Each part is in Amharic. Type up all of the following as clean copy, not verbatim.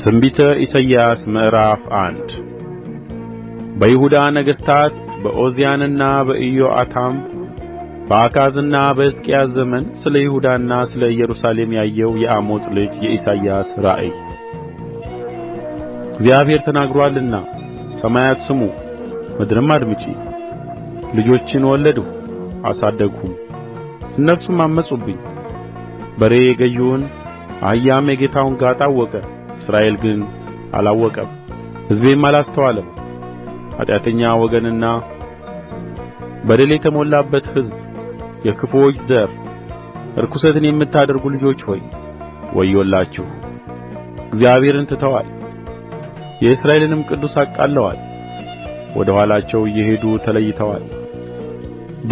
ትንቢተ ኢሳይያስ ምዕራፍ 1 በይሁዳ ነገሥታት በዖዝያንና በኢዮአታም በአካዝና በሕዝቅያስ ዘመን ስለ ይሁዳና ስለ ኢየሩሳሌም ያየው የአሞጽ ልጅ የኢሳይያስ ራእይ። እግዚአብሔር ተናግሮአልና ሰማያት ስሙ፣ ምድርም አድምጪ። ልጆችን ወለድሁ አሳደግሁም፣ እነርሱም አመጹብኝ። በሬ የገዢውን አህያም የጌታውን ጋጥ አወቀ። እስራኤል ግን አላወቀም፣ ሕዝቤም አላስተዋለም። ኃጢአተኛ ወገንና በደል የተሞላበት ሕዝብ፣ የክፉዎች ዘር፣ ርኵሰትን የምታደርጉ ልጆች ሆይ ወዮላችሁ! እግዚአብሔርን ትተዋል፣ የእስራኤልንም ቅዱስ አቃልለዋል። ወደ ኋላቸው እየሄዱ ተለይተዋል።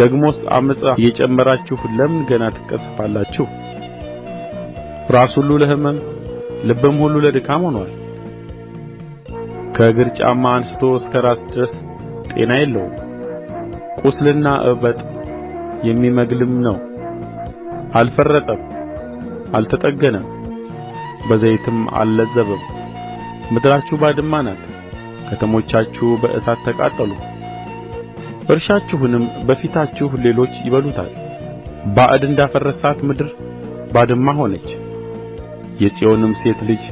ደግሞስ ዓመፃ እየጨመራችሁ ለምን ገና ትቀሰፋላችሁ? ራስ ሁሉ ለሕመም ልብም ሁሉ ለድካም ሆኗል። ከእግር ጫማ አንስቶ እስከ ራስ ድረስ ጤና የለውም። ቁስልና እበጥ የሚመግልም ነው። አልፈረጠም፣ አልተጠገነም፣ በዘይትም አልለዘበም። ምድራችሁ ባድማ ናት፣ ከተሞቻችሁ በእሳት ተቃጠሉ። እርሻችሁንም በፊታችሁ ሌሎች ይበሉታል። ባዕድ እንዳፈረሳት ምድር ባድማ ሆነች። የጽዮንም ሴት ልጅ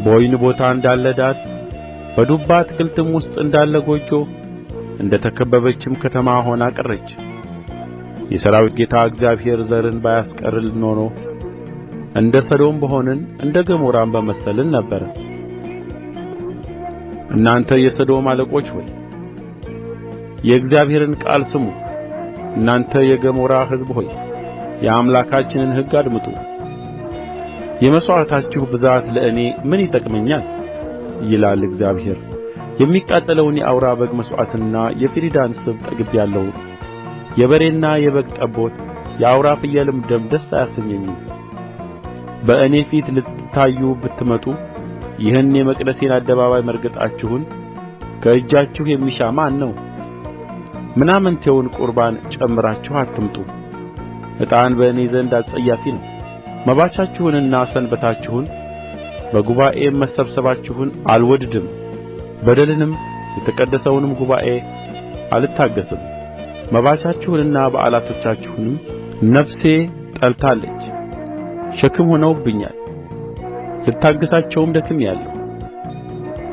በወይን ቦታ እንዳለ ዳስ፣ በዱባ አትክልትም ውስጥ እንዳለ ጎጆ፣ እንደ ተከበበችም ከተማ ሆና ቀረች። የሠራዊት ጌታ እግዚአብሔር ዘርን ባያስቀርልን ኖሮ እንደ ሰዶም በሆንን እንደ ገሞራም በመሰልን ነበር። እናንተ የሰዶም አለቆች ሆይ የእግዚአብሔርን ቃል ስሙ። እናንተ የገሞራ ሕዝብ ሆይ የአምላካችንን ሕግ አድምጡ። የመሥዋዕታችሁ ብዛት ለእኔ ምን ይጠቅመኛል? ይላል እግዚአብሔር። የሚቃጠለውን የአውራ በግ መሥዋዕትና የፍሪዳን ስብ ጠግቤአለሁ። የበሬና የበግ ጠቦት የአውራ ፍየልም ደም ደስ አያሰኘኝም። በእኔ ፊት ልትታዩ ብትመጡ ይህን የመቅደሴን አደባባይ መርገጣችሁን ከእጃችሁ የሚሻ ማን ነው? ምናምንቴውን ቁርባን ጨምራችሁ አትምጡ። ዕጣን በእኔ ዘንድ አስጸያፊ ነው። መባቻችሁንና ሰንበታችሁን በጉባኤም መሰብሰባችሁን አልወድድም። በደልንም የተቀደሰውንም ጉባኤ አልታገሥም። መባቻችሁንና በዓላቶቻችሁንም ነፍሴ ጠልታለች፣ ሸክም ሆነውብኛል። ልታገሣቸውም ደክሜአለሁ።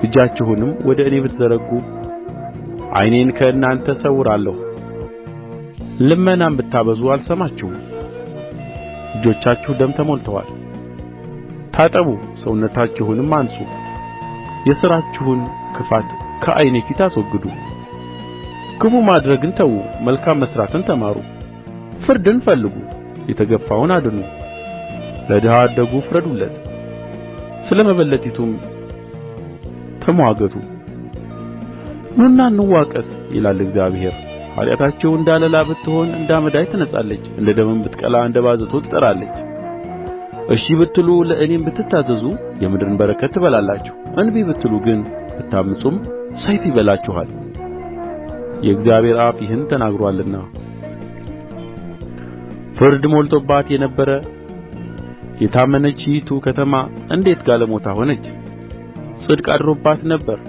እጃችሁንም ወደ እኔ ብትዘረጉ ዓይኔን ከእናንተ እሰውራለሁ። ልመናም ብታበዙ አልሰማችሁም። እጆቻችሁ ደም ተሞልተዋል። ታጠቡ፣ ሰውነታችሁንም አንጹ። የሥራችሁን ክፋት ከዓይኔ ፊት አስወግዱ። ክፉ ማድረግን ተዉ፣ መልካም መሥራትን ተማሩ። ፍርድን ፈልጉ፣ የተገፋውን አድኑ። ለድሀ አደጉ ፍረዱለት፣ ስለ መበለቲቱም ተምዋገቱ። ኑና እንዋቀስ ይላል እግዚአብሔር። ኃጢአታችሁ እንደ አለላ ብትሆን እንደ አመዳይ ትነጻለች፣ እንደ ደምም ብትቀላ እንደ ባዘቶ ትጠራለች። እሺ ብትሉ ለእኔም ብትታዘዙ የምድርን በረከት ትበላላችሁ። እንቢ ብትሉ ግን ብታምፁም ሰይፍ ይበላችኋል። የእግዚአብሔር አፍ ይህን ተናግሮአልና። ፍርድ ሞልቶባት የነበረ የታመነችይቱ ከተማ እንዴት ጋለሞታ ሆነች! ጽድቅ አድሮባት ነበር፣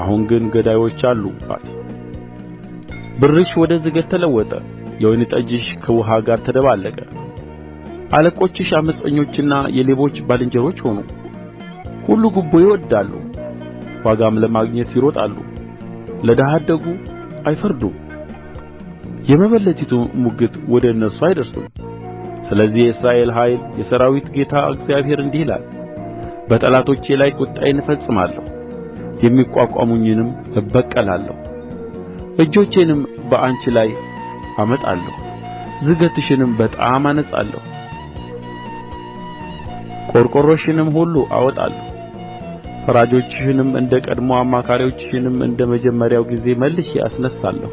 አሁን ግን ገዳዮች አሉባት። ብርሽ ወደ ዝገት ተለወጠ፣ የወይን ጠጅሽ ከውሃ ጋር ተደባለቀ። አለቆችሽ ዓመፀኞችና የሌቦች ባልንጀሮች ሆኑ። ሁሉ ጉቦ ይወድዳሉ፣ ዋጋም ለማግኘት ይሮጣሉ። ለድሀ አደጉ አይፈርዱም፣ የመበለቲቱ ሙግት ወደ እነርሱ አይደርስም። ስለዚህ የእስራኤል ኃይል የሠራዊት ጌታ እግዚአብሔር እንዲህ ይላል፣ በጠላቶቼ ላይ ቍጣዬን እፈጽማለሁ፣ የሚቋቋሙኝንም እበቀላለሁ። እጆቼንም በአንቺ ላይ አመጣለሁ፣ ዝገትሽንም በጣም አነጻለሁ። ቈርቈሮሽንም ሁሉ አወጣለሁ፣ ፈራጆችሽንም እንደ ቀድሞ አማካሪዎችሽንም እንደ መጀመሪያው ጊዜ መልሼ አስነሣለሁ።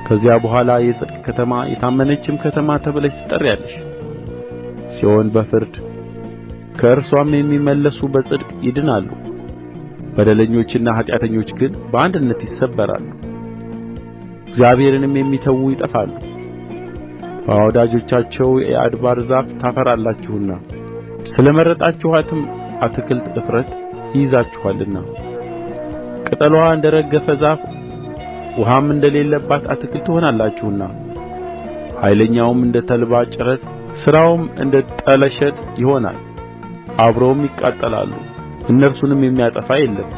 ከዚያ በኋላ የጽድቅ ከተማ የታመነችም ከተማ ተብለሽ ትጠሪያለሽ። ጽዮን በፍርድ ከእርሷም የሚመለሱ በጽድቅ ይድናሉ። በደለኞችና ኃጢአተኞች ግን በአንድነት ይሰበራሉ። እግዚአብሔርንም የሚተዉ ይጠፋሉ። በወዳጆቻቸው የአድባር ዛፍ ታፈራላችሁና ስለ መረጣችኋትም አትክልት እፍረት ይይዛችኋልና ቅጠልዋ እንደ ረገፈ ዛፍ ውኃም እንደሌለባት አትክልት ትሆናላችሁና ኃይለኛውም እንደ ተልባ ጭረት ሥራውም እንደ ጠለሸት ይሆናል አብረውም ይቃጠላሉ እነርሱንም የሚያጠፋ የለም